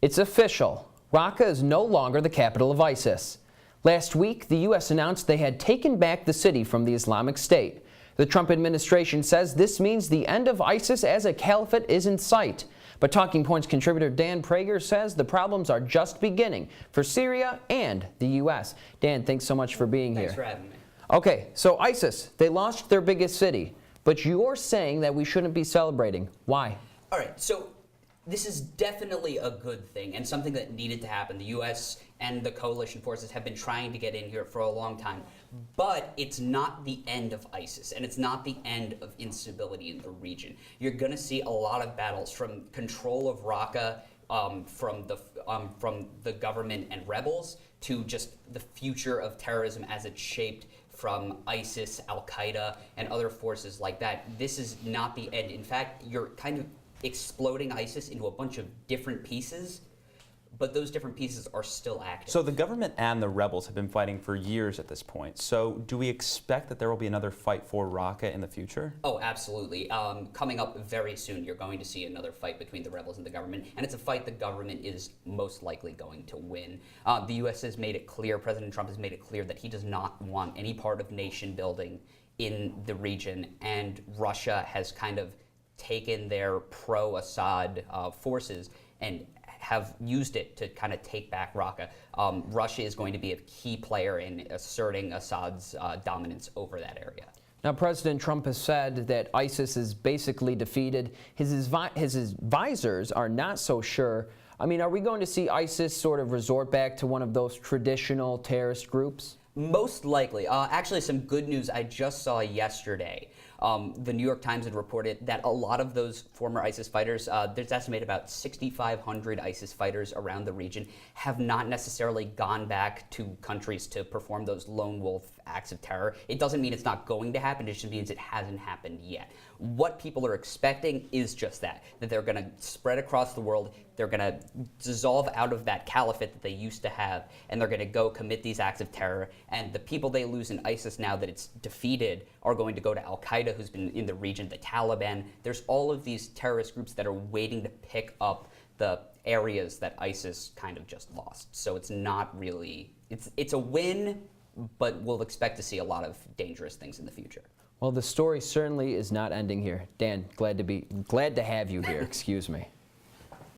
It's official. Raqqa is no longer the capital of ISIS. Last week, the U.S. announced they had taken back the city from the Islamic State. The Trump administration says this means the end of ISIS as a caliphate is in sight. But Talking Points contributor Dan Prager says the problems are just beginning for Syria and the U.S. Dan, thanks so much for being here. Thanks for having me. Okay, so ISIS, they lost their biggest city, but you're saying that we shouldn't be celebrating. Why? All right, so this is definitely a good thing and something that needed to happen. The U.S. and the coalition forces have been trying to get in here for a long time, but it's not the end of ISIS, and it's not the end of instability in the region. You're going to see a lot of battles from control of Raqqa, from the government and rebels, to just the future of terrorism as it's shaped from ISIS, Al-Qaeda, and other forces like that. This is not the end. In fact, you're kind of exploding ISIS into a bunch of different pieces, but those different pieces are still active. So the government and the rebels have been fighting for years at this point. So do we expect that there will be another fight for Raqqa in the future? Oh, absolutely. Coming up very soon, you're going to see another fight between the rebels and the government, and it's a fight the government is most likely going to win. The U.S. has made it clear, President Trump has made it clear that he does not want any part of nation building in the region, and Russia has kind of taken their pro-Assad forces and have used it to kind of take back Raqqa. Russia is going to be a key player in asserting Assad's dominance over that area. Now, President Trump has said that ISIS is basically defeated. His advisors are not so sure. I mean, are we going to see ISIS sort of resort back to one of those traditional terrorist groups? Most likely. Actually, some good news I just saw yesterday. The New York Times had reported that a lot of those former ISIS fighters, there's estimated about 6,500 ISIS fighters around the region, have not necessarily gone back to countries to perform those lone wolf acts of terror. It doesn't mean it's not going to happen, it just means it hasn't happened yet. What people are expecting is just that they're going to spread across the world, they're going to dissolve out of that caliphate that they used to have, and they're going to go commit these acts of terror, and the people they lose in ISIS now that it's defeated are going to go to Al-Qaeda, who's been in the region, the Taliban. There's all of these terrorist groups that are waiting to pick up the areas that ISIS kind of just lost. So it's not really, it's a win, but we'll expect to see a lot of dangerous things in the future. Well, the story certainly is not ending here. Dan, glad to have you here. Excuse me.